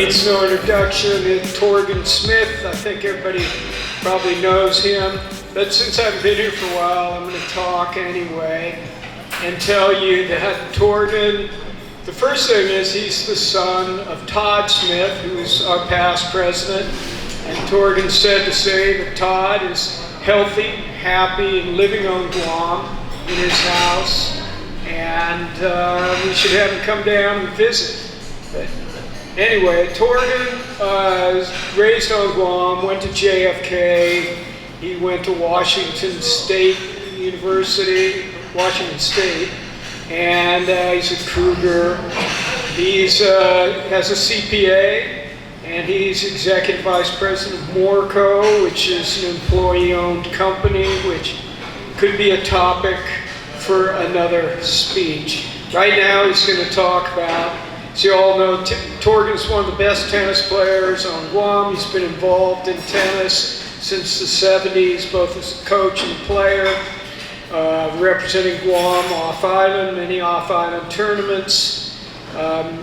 needs no introduction. It's Torgun Smith. I think everybody probably knows him. But since I've been here for a while, I'm going to talk anyway and tell you that Torgun, the first thing is he's the son of Todd Smith, who's our past president. And Torgun said to say that Todd is healthy, happy, and living on Guam in his house. And we should have him come down and visit. But anyway, Torgun was raised on Guam, went to JFK. He went to Washington State University, Washington State, and he's a Cougar. He's has a CPA, and he's executive vice president of Morrico, which is an employee-owned company, which could be a topic for another speech. Right now, he's going to talk about, as you all know, Torgun's one of the best tennis players on Guam. He's been involved in tennis since the 70s, both as a coach and player, representing Guam off-island, many off-island tournaments.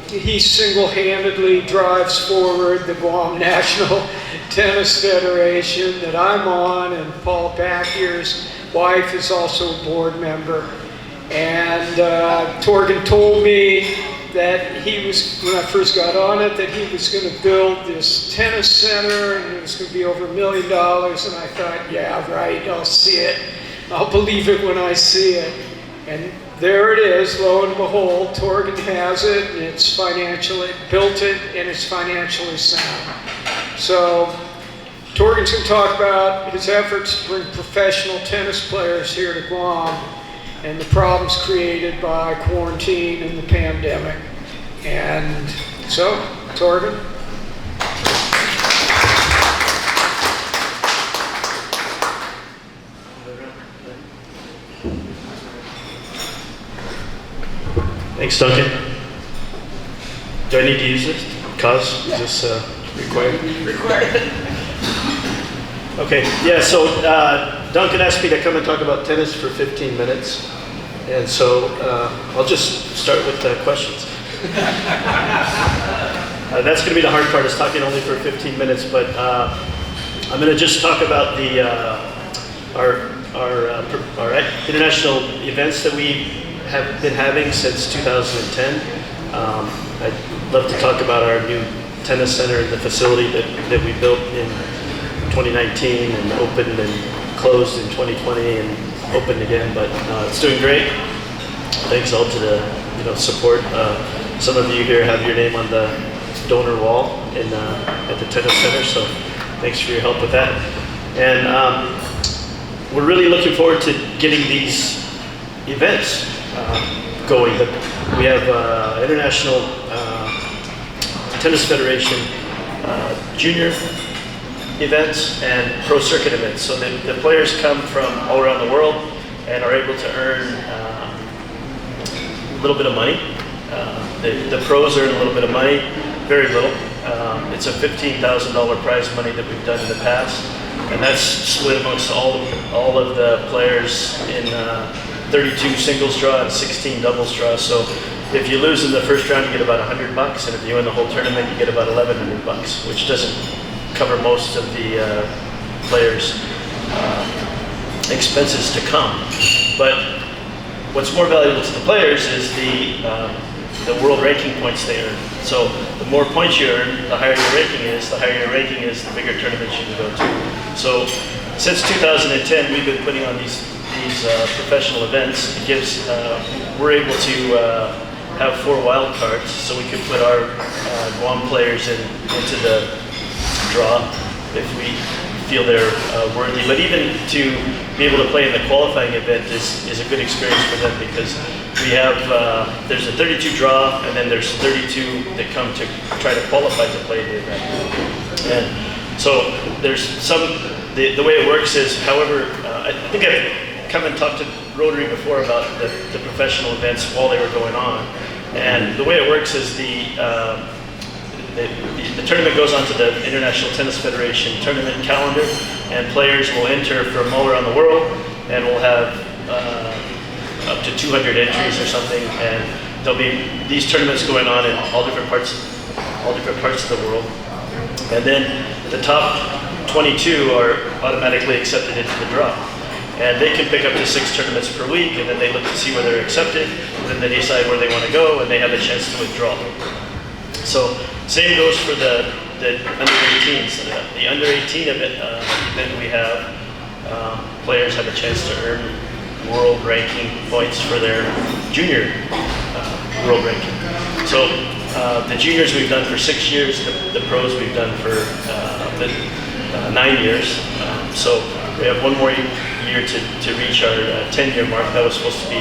He single-handedly drives forward the Guam National Tennis Federation that I'm on, and Paul Backier's wife is also a board member. And Torgun told me that he was, when I first got on it, that he was going to build this tennis center and it was going to be over $1 million. And I thought, yeah, right, I'll see it. I'll believe it when I see it. And there it is, lo and behold, Torgun has it, and it's financially, built it, and it's financially sound. So Torgun's going to talk about his efforts to bring professional tennis players here to Guam and the problems created by quarantine and the pandemic. And so, Torgun. Thanks, Duncan. Do I need to use this? Is this required? Required. Okay, yeah, so Duncan asked me to come and talk about tennis for 15 minutes. And so I'll just start with questions. That's going to be the hard part, is talking only for 15 minutes, but I'm going to just talk about our international events that we have been having since 2010. I'd love to talk about our new tennis center and the facility that we built in 2019 and opened and closed in 2020 and opened again, but it's doing great. Thanks all to the support. Some of you here have your name on the donor wall at the tennis center, so thanks for your help with that. And we're really looking forward to getting these events going. We have International Tennis Federation junior events and pro circuit events. So the players come from all around the world and are able to earn a little bit of money. The pros earn a little bit of money, very little. It's a $15,000 prize money that we've done in the past, and that's split amongst all of the players in 32 singles draw and 16 doubles draw. So if you lose in the first round, you get about $100, and if you win the whole tournament, you get about $1,100, which doesn't cover most of the players' expenses to come. But what's more valuable to the players is the world ranking points they earn. So the more points you earn, the higher your ranking is. The higher your ranking is, the bigger tournaments you can go to. So since 2010, we've been putting on these professional events. It gives we're able to have 4 wild cards, so we can put our Guam players into the draw if we feel they're worthy. But even to be able to play in the qualifying event is a good experience for them, because we have there's a 32 draw, and then there's 32 that come to try to qualify to play the event. And so there's the way it works is, however, I think I've come and talked to Rotary before about the professional events while they were going on. And the way it works is the tournament goes onto the International Tennis Federation tournament calendar, and players will enter from all around the world, and we'll have up to 200 entries or something, and there'll be these tournaments going on in all different parts all different parts of the world. And then the top 22 are automatically accepted into the draw. And they can pick up to 6 tournaments per week, and then they look to see where they're accepted, and then they decide where they want to go, and they have a chance to withdraw. So same goes for the under 18s. The under 18 event we have, players have a chance to earn world ranking points for their junior world ranking. So the juniors we've done for 6 years, the pros we've done for 9 years. So we have one more year to reach our 10-year mark. That was supposed to be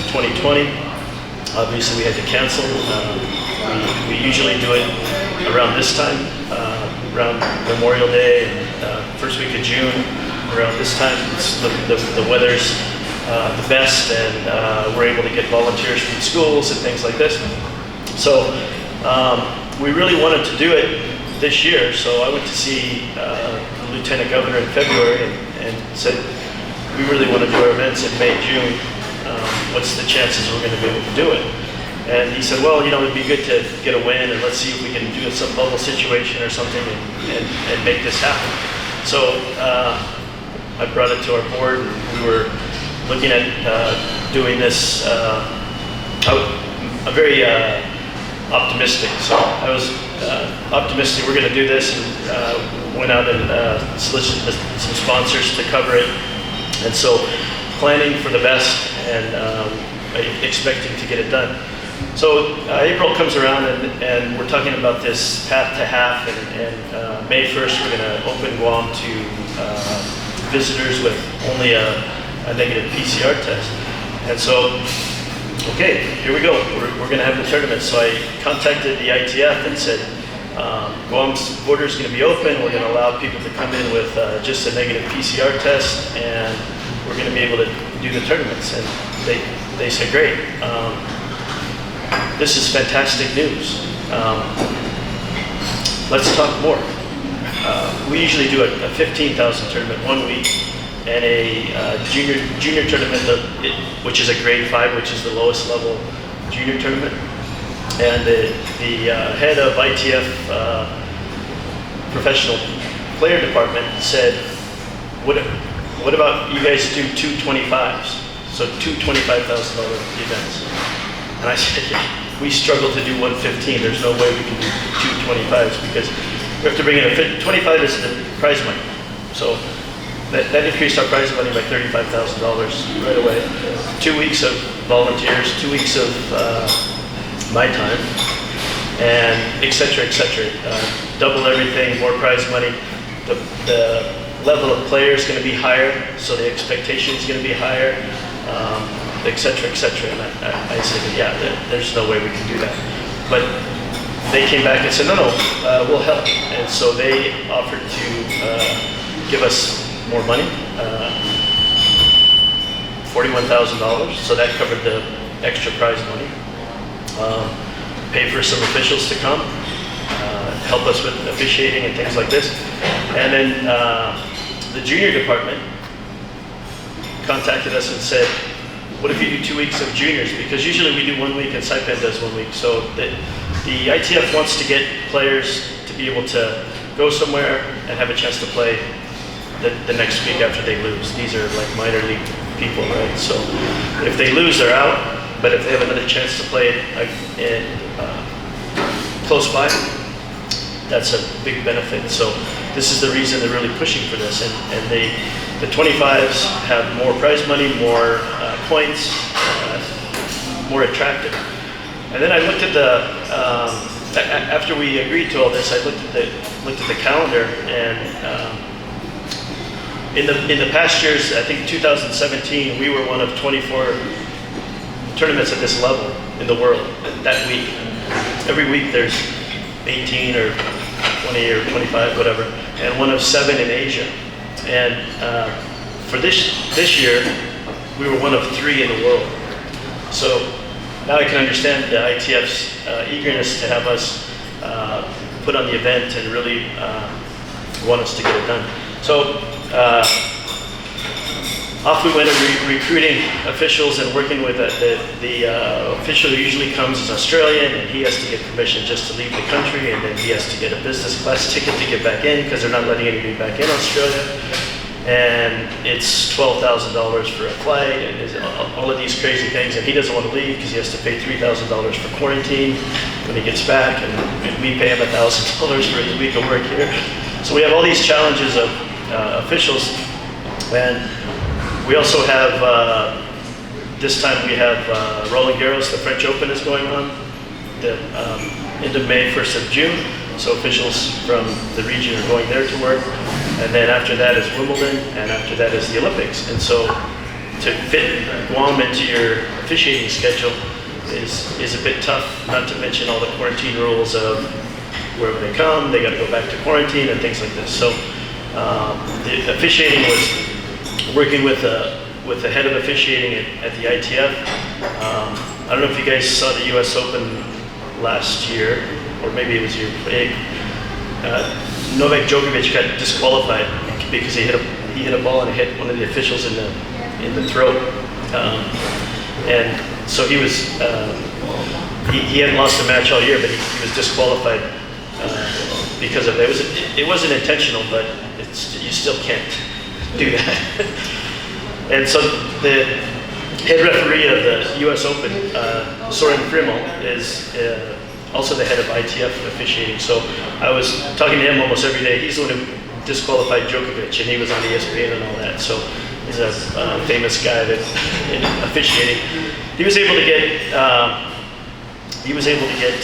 2020. Obviously we had to cancel. We usually do it around this time, around Memorial Day and first week of June. Around this time, the weather's the best, and we're able to get volunteers from schools and things like this. So we really wanted to do it this year, so I went to see the Lieutenant Governor in February and said, we really want to do our events in May, June. What's the chances we're going to be able to do it? And he said, well, it'd be good to get a win, and let's see if we can do some bubble situation or something and make this happen. So I brought it to our board, and we were looking at doing this. I'm very optimistic, so I was optimistic we're going to do this, and went out and solicited some sponsors to cover it. And so planning for the best and expecting to get it done. So April comes around, and we're talking about this path to half, and May 1st we're going to open Guam to visitors with only a negative PCR test. And so, okay, here we go, we're going to have the tournament. So I contacted the ITF and said, Guam's border is going to be open, we're going to allow people to come in with just a negative PCR test, and we're going to be able to do the tournaments. And they said, great. This is fantastic news. Let's talk more. We usually do a 15,000 tournament 1 week, and a junior tournament, which is a grade 5, which is the lowest level junior tournament. And the head of ITF professional player department said, what about you guys do 2 25s? So 2 $25,000 events. And I said, yeah, we struggle to do 115. There's no way we can do 2 25s, because we have to bring in 25 is the prize money. So that increased our prize money by $35,000 right away. 2 weeks of volunteers, 2 weeks of my time, and et cetera, et cetera. Double everything, more prize money. The level of player is going to be higher, so the expectation is going to be higher. Et cetera, et cetera. And I said, yeah, there's no way we can do that. But they came back and said, no, we'll help. And so they offered to give us more money, $41,000. So that covered the extra prize money. Pay for some officials to come, help us with officiating and things like this. And then the junior department contacted us and said, what if you do 2 weeks of juniors? Because usually we do 1 week and Saipan does 1 week. So the ITF wants to get players to be able to go somewhere and have a chance to play the next week after they lose. These are like minor league people, right? So if they lose, they're out. But if they have another chance to play close by, that's a big benefit. So this is the reason they're really pushing for this. And the 25s have more prize money, more points, more attractive. And then I looked at after we agreed to all this, I looked at the calendar, and in the past years, I think 2017, we were one of 24 tournaments at this level in the world that week. Every week there's 18 or 20 or 25, whatever, and one of 7 in Asia. And for this year, we were one of 3 in the world. So now I can understand the ITF's eagerness to have us put on the event and really want us to get it done. So off we went recruiting officials and working with the official who usually comes is Australian, and he has to get permission just to leave the country, and then he has to get a business class ticket to get back in because they're not letting anybody back in Australia. And it's $12,000 for a flight, and all of these crazy things, and he doesn't want to leave because he has to pay $3,000 for quarantine when he gets back, and we pay him $1,000 for his week of work here. So we have all these challenges of officials, and we also have, this time we have Roland Garros, the French Open is going on, the end of May, 1st of June. So officials from the region are going there to work. And then after that is Wimbledon, and after that is the Olympics. And so to fit Guam into your officiating schedule is a bit tough, not to mention all the quarantine rules of wherever they come, they got to go back to quarantine and things like this. So the officiating was working with the head of officiating at the ITF. I don't know if you guys saw the US Open last year, or maybe it was your Novak Djokovic got disqualified because he hit a ball and hit one of the officials in the throat, and so he was he hadn't lost a match all year, but he was disqualified because of that. It wasn't intentional, but you still can't do that. And so the head referee of the U.S. Open, Soren Frimmel, is also the head of ITF officiating. So I was talking to him almost every day. He's the one who disqualified Djokovic, and he was on ESPN and all that. So he's a famous guy that in officiating. He was able to get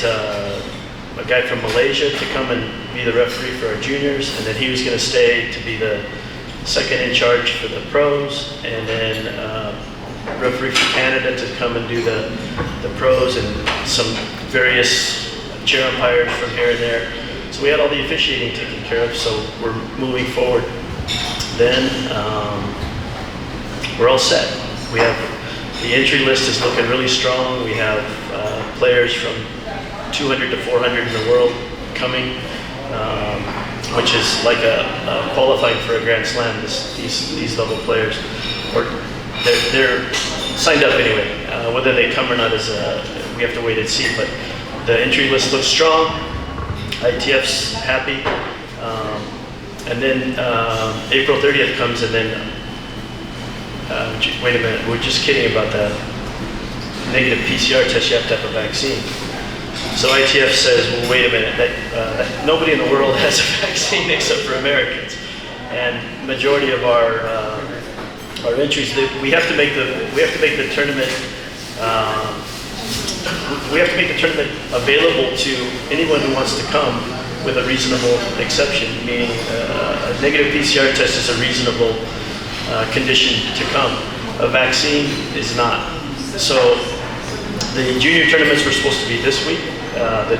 a guy from Malaysia to come and be the referee for our juniors, and then he was going to stay to be the second in charge for the pros, and then referee from Canada to come and do the pros, and some various chair umpires from here and there. So we had all the officiating taken care of, so we're moving forward. Then we're all set. We have, the entry list is looking really strong. We have players from 200 to 400 in the world coming, which is like a qualifying for a Grand Slam, these level players. They're signed up anyway. Whether they come or not is we have to wait and see, but the entry list looks strong. ITF's happy. And then April 30th comes, and then, wait a minute, we're just kidding about that negative PCR test, you have to have a vaccine. So ITF says, well, wait a minute, that nobody in the world has a vaccine except for Americans. And majority of our entries, we have to make the tournament available to anyone who wants to come with a reasonable exception, meaning a negative PCR test is a reasonable condition to come. A vaccine is not. So the junior tournaments were supposed to be this week, the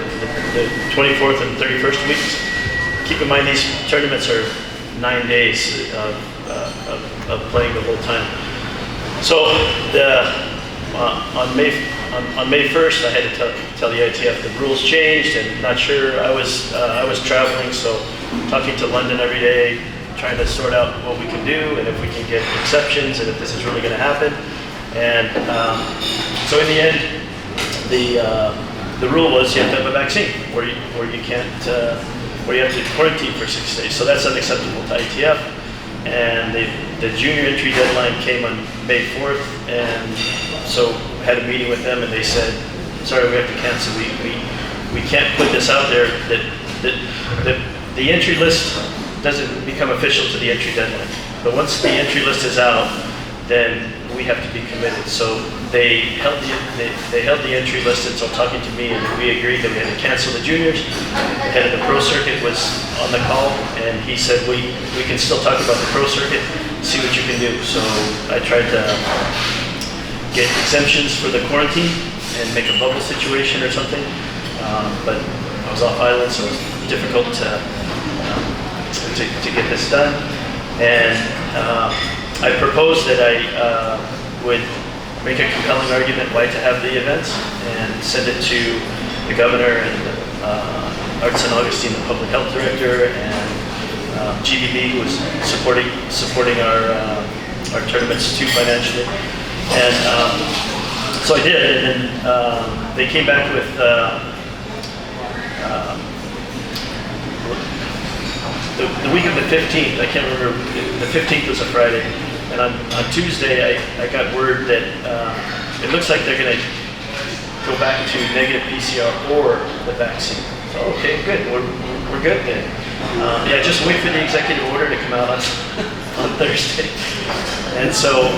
24th and 31st weeks. Keep in mind these tournaments are 9 days of playing the whole time. So on May 1st, I had to tell the ITF the rules changed, and not sure. I was traveling, so talking to London every day, trying to sort out what we can do and if we can get exceptions and if this is really going to happen. And so in the end, the rule was you have to have a vaccine, or you can't, or you have to quarantine for 6 days. So that's unacceptable to ITF. And the junior entry deadline came on May 4th, and so had a meeting with them, and they said, sorry, we have to cancel. We can't put this out there that the entry list doesn't become official to the entry deadline. But once the entry list is out, then we have to be committed. So they held the entry list, and so talking to me, and we agreed that we had to cancel the juniors. The head of the pro circuit was on the call, and he said, we can still talk about the pro circuit, see what you can do. So I tried to get exemptions for the quarantine and make a bubble situation or something, but I was off island, so it was difficult to get this done. And I proposed that I would make a compelling argument why to have the events and send it to the governor and Art St. Augustine, the public health director, and GBB, who was supporting our our tournaments too financially. And so I did, and then they came back with the week of the 15th, I can't remember, the 15th was a Friday, and on Tuesday I got word that it looks like they're going to go back to negative PCR or the vaccine. So, okay, good, we're good then. Yeah, just wait for the executive order to come out on Thursday. And so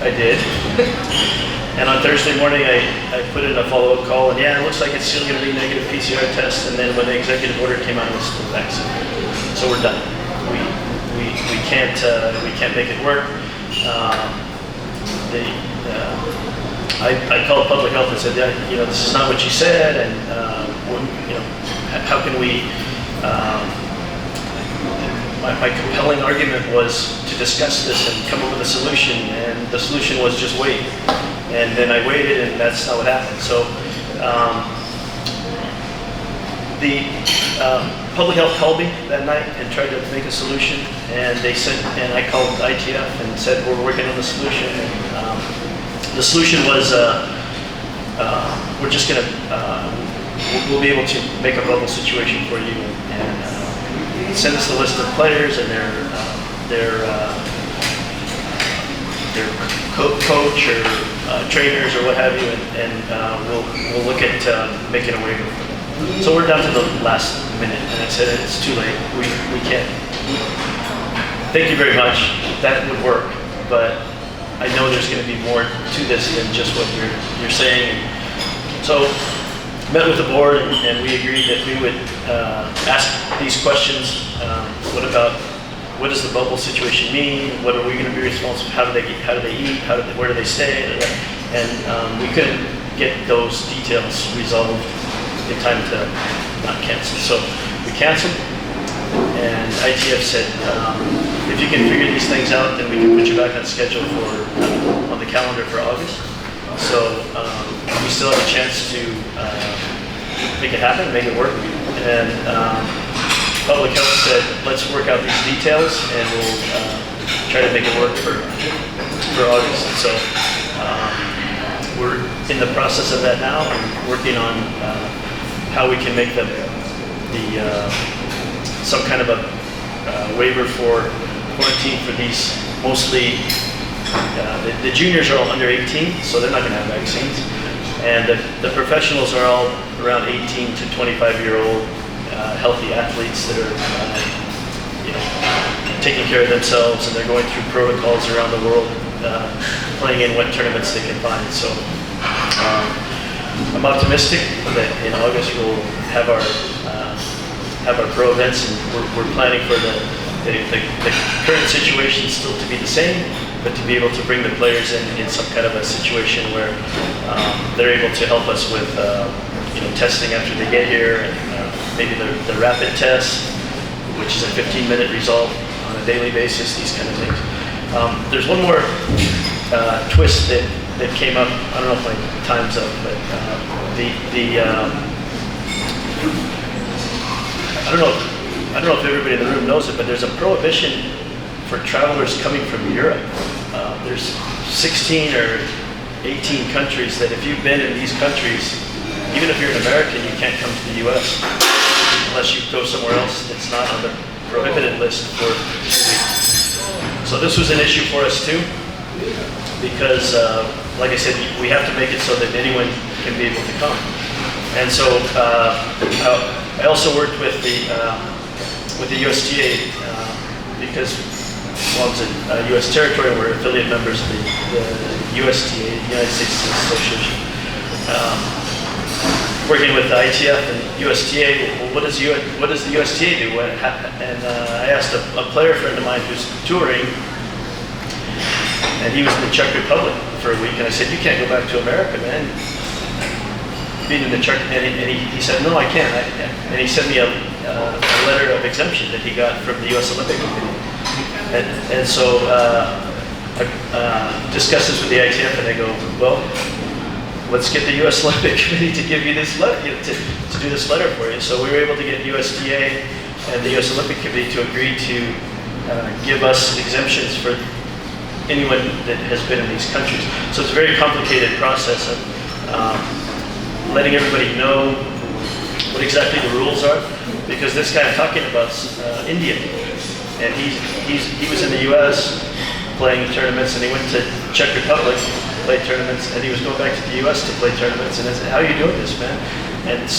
I did. And on Thursday morning, I put in a follow-up call, and yeah, it looks like it's still going to be negative PCR test. And then when the executive order came out, it was still vaccine. So we're done. We can't make it work. I called public health and said, yeah, you know, this is not what you said, and you know, how can we? My compelling argument was to discuss this and come up with a solution, and the solution was just wait. And then I waited, and that's not what happened. So the public health called me that night and tried to make a solution, and they said, and I called ITF and said we're working on the solution. And, the solution was we're just gonna we'll be able to make a bubble situation for you, and send us the list of players and their coach or trainers or what have you, and we'll look at making a waiver for them. So we're down to the last minute, and I said it's too late. We can't. Thank you very much. That would work, but I know there's going to be more to this than just what you're saying. So met with the board, and we agreed that we would ask these questions. What does the bubble situation mean? What are we going to be responsible? How do they eat? Where do they stay? And we couldn't get those details resolved in time to not cancel. So we canceled, and ITF said, if you can figure these things out, then we can put you back on schedule on the calendar for August. So we still have a chance to make it happen, make it work. And public health said, let's work out these details, and we'll try to make it work for August. So we're in the process of that now, and working on how we can make some kind of a waiver for quarantine for these, mostly the juniors are all under 18, so they're not going to have vaccines, and the professionals are all around 18 to 25-year-old healthy athletes that are taking care of themselves, and they're going through protocols around the world, playing in what tournaments they can find. So I'm optimistic that in August we'll have our pro events, and we're planning for the current situation still to be the same, but to be able to bring the players in some kind of a situation where they're able to help us with testing after they get here, and maybe the rapid test, which is a 15-minute result on a daily basis, these kind of things. There's one more twist that came up. I don't know if my time's up, but I don't know if everybody in the room knows it, but there's a prohibition for travelers coming from Europe. There's 16 or 18 countries that if you've been in these countries, even if you're an American, you can't come to the U.S. unless you go somewhere else that's not on the prohibited list for 2 weeks. So this was an issue for us too, because like I said, we have to make it so that anyone can be able to come. And so I also worked with the USTA because Guam's a U.S. territory, and we're affiliate members of the USTA, the United States Tennis Association. Working with the ITF and USTA, well, what does the USTA do? And I asked a player friend of mine who's touring, and he was in the Czech Republic for a week, and I said, you can't go back to America, man. Being in the Czech, and he said, no, I can't. And he sent me a letter of exemption that he got from the U.S. Olympic Committee. And so I discussed this with the ITF, and they go, well, let's get the U.S. Olympic Committee to give you this letter, to do this letter for you. So we were able to get USTA and the U.S. Olympic Committee to agree to give us exemptions for anyone that has been in these countries. So it's a very complicated process of letting everybody know what exactly the rules are, because this guy I'm talking about is Indian, and he was in the U.S. playing tournaments, and he went to Czech Republic, played tournaments, and he was going back to the U.S. to play tournaments. And I said, "How are you doing this, man?" And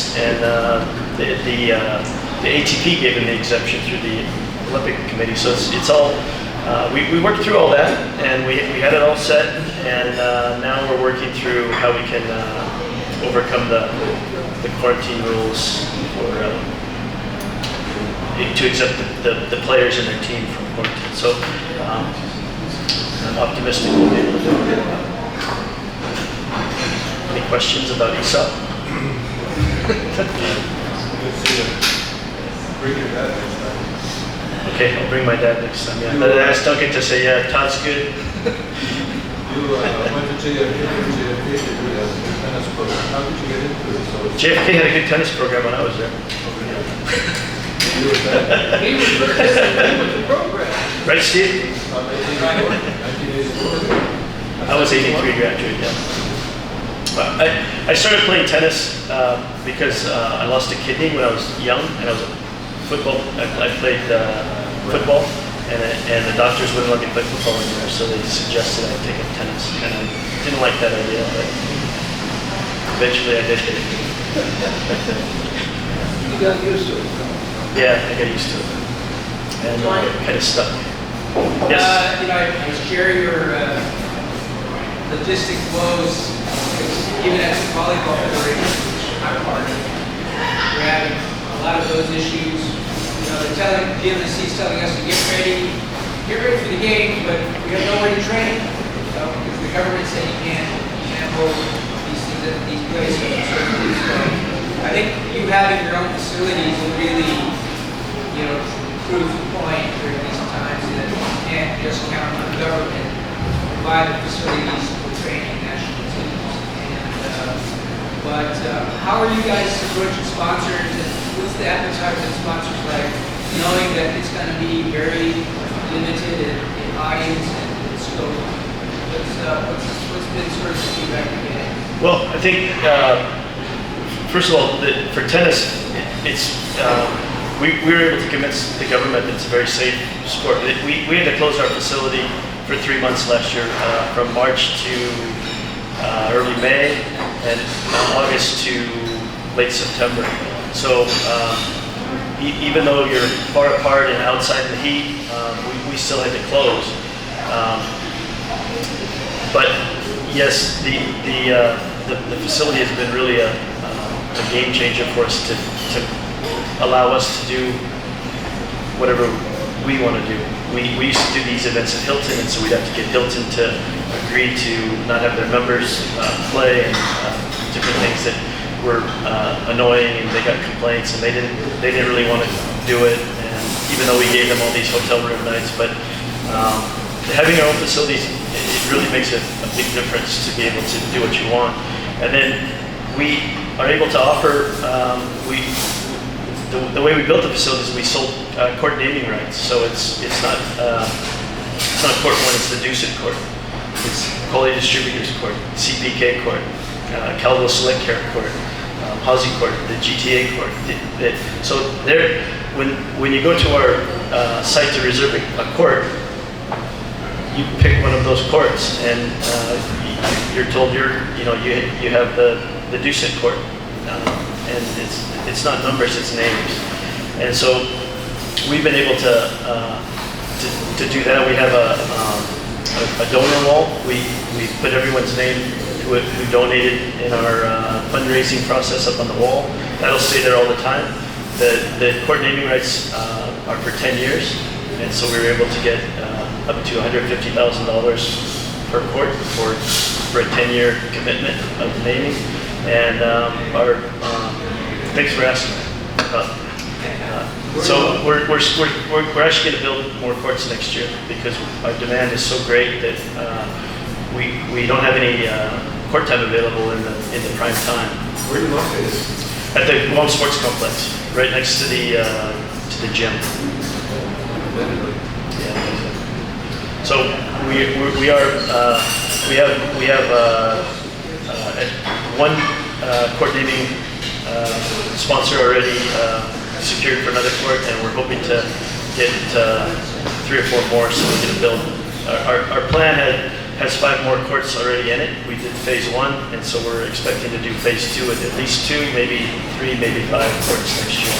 the ATP gave him the exemption through the Olympic Committee. So it's all we worked through all that, and we had it all set, and now we're working through how we can overcome the quarantine rules for to exempt the players and their team from quarantine. So I'm optimistic we'll be able to do it. Any questions about ESOP? Okay, I'll bring my dad next time. Yeah, I asked Duncan to say, yeah, Todd's good. You went to JFK to do that tennis program. How did you get into it? So JFK had a good tennis program when I was there. you were there. He was with the program. Right, Steve? 1984. I was 83 graduate, yeah. I started playing tennis because I lost a kidney when I was young, and I was a football. I played football, and the doctors wouldn't let me play football anymore, so they suggested I take up tennis, and I didn't like that idea, but eventually I did get it. You got used to it. Yeah, I got used to it, and kind of stuck. Yes. I share your logistic woes, because even as a volleyball federation, which I'm part of, we're having a lot of those issues. The GMC is telling us to get ready for the games, but we have nowhere to train. So, because the government said you can't hold these things at these places. So, I think you having your own facilities will really, prove the point during these times that you can't just count on the government to provide the facilities for training national teams. But how are you guys approaching sponsors? And what's the appetite of sponsors like, knowing that it's going to be very limited in audience and scope? What's been sort of the feedback you're getting? Well, I think first of all, for tennis, we were able to convince the government that it's a very safe sport. We had to close our facility for 3 months last year, from March to early May, and August to late September. So even though you're far apart and outside in the heat, we still had to close. But yes, the facility has been really a game changer for us to allow us to do whatever we want to do. We used to do these events at Hilton, and so we'd have to get Hilton to agree to not have their members play, and different things that were annoying, and they got complaints, and they didn't really want to do it. And even though we gave them all these hotel room nights, but having our own facilities, it really makes a big difference to be able to do what you want. And then we are able to offer the way we built the facilities, we sold court naming rights. So it's not court one, it's the Deuced Court. It's Coley Distributors Court, CPK Court, Caldwell Select Care Court, Hawsey Court, the GTA Court. So there, when you go to our site to reserve a court, you pick one of those courts, and you're told you have the Deuced Court. And it's not numbers, it's names. And so we've been able to do that. We have a donor wall. We put everyone's name who donated in our fundraising process up on the wall. That'll stay there all the time. The court naming rights are for 10 years, and so we were able to get up to $150,000 per court for a 10-year commitment of naming. And thanks for asking. So we're actually going to build more courts next year because our demand is so great that we don't have any court time available in the prime time. Where are you located? At the Guam Sports Complex, right next to the gym. So we have one coordinating sponsor already secured for another court, and we're hoping to get 3 or 4 more so we can build. Our plan has 5 more courts already in it. We did phase 1, and so we're expecting to do phase 2 with at least 2, maybe 3, maybe 5 courts next year.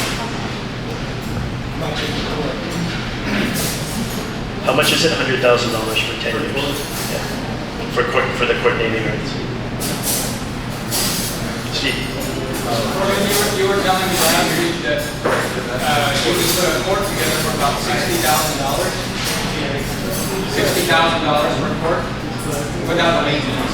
How much is it? $100,000 for 10 years. Yeah. For the coordinating rights. Steve. You were telling me last week that you could put a court together for about $60,000. $60,000 per court without maintenance.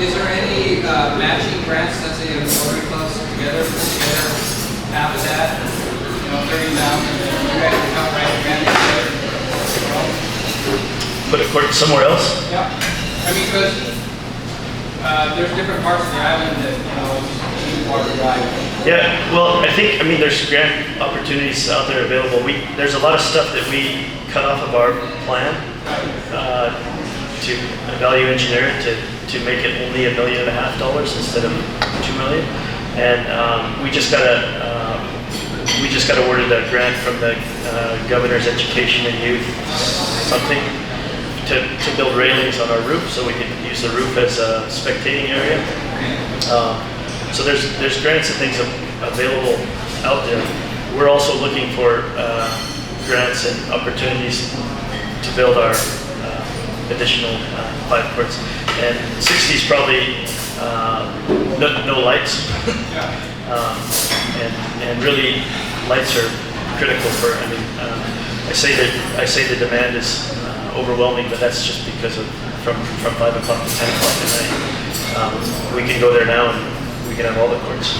Is there any matching grants? Let's say if Rotary Clubs together put together half of that, $30,000, you guys can come right and together. Put a court somewhere else? Yeah. I mean, because there's different parts of the island that you water drive. Yeah, well, I mean, there's grant opportunities out there available. There's a lot of stuff that we cut off of our plan to value engineer it to make it only $1.5 million instead of $2 million. And we just got awarded a grant from the Governor's Education and Youth something to build railings on our roof so we can use the roof as a spectating area. So there's grants and things available out there. We're also looking for grants and opportunities to build our additional 5 courts. And 60 is probably no lights. And really lights are critical for, I say the demand is overwhelming, but that's just because of from 5 o'clock to 10 o'clock at night. We can go there now and we can have all the courts.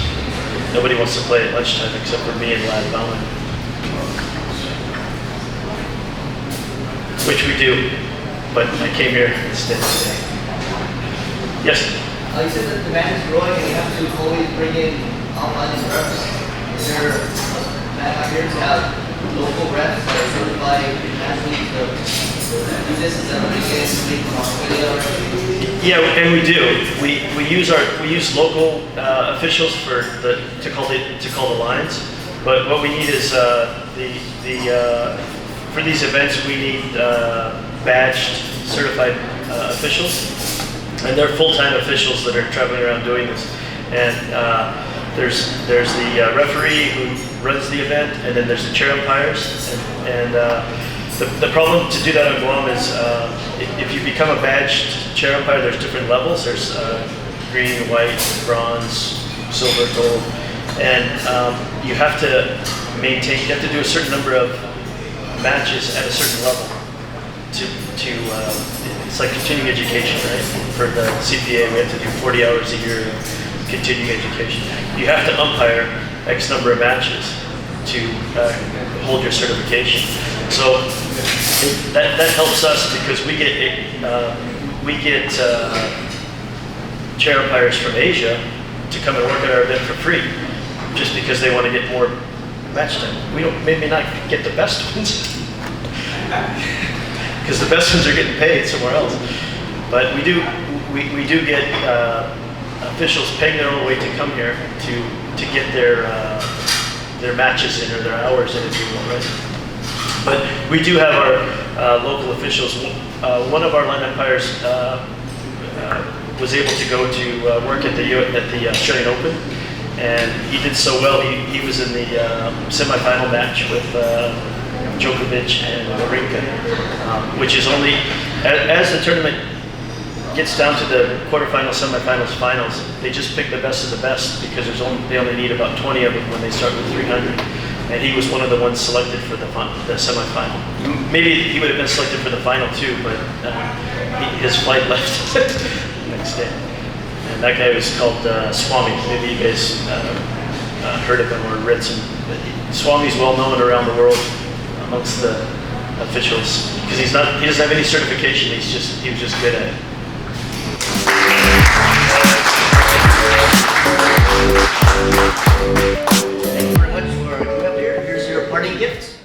Nobody wants to play at lunchtime except for me and Lad Bowman. Which we do, but I came here instead today. Yes? You said that demand is growing and you have to always bring in online reps. Is there out here to have local reps that are certified nationally to do this? Is that bring in somebody from Australia? Yeah, and we do. We use local officials to call the lines. But what we need is for these events we need badged, certified officials, and they're full-time officials that are traveling around doing this. And there's the referee who runs the event, and then there's the chair umpires. And the problem to do that on Guam is if you become a badged chair umpire, there's different levels. There's green, white, bronze, silver, gold, and you have to maintain. You have to do a certain number of matches at a certain level. It's like continuing education, right? For the CPA, we have to do 40 hours a year of continuing education. You have to umpire X number of matches to hold your certification. So that helps us because we get chair umpires from Asia to come and work at our event for free, just because they want to get more match time. We don't maybe not get the best ones, because the best ones are getting paid somewhere else. But we do get officials paying their own way to come here to get their matches in or their hours in, if you will, right? But we do have our local officials. One of our line umpires was able to go to work at the Australian Open, and he did so well. He was in the semifinal match with Djokovic and Morrico, which is only as the tournament gets down to the quarterfinals, semifinals, finals, they just pick the best of the best because they only need about 20 of them when they start with 300. And he was one of the ones selected for the semifinal. Maybe he would have been selected for the final too, but his flight left the next day. And that guy was called Swami. Maybe you guys heard of him or read some. Swami's well known around the world amongst the officials because he doesn't have any certification. He was just good at it. Thank you very much for coming up here. Here's your Parting gifts?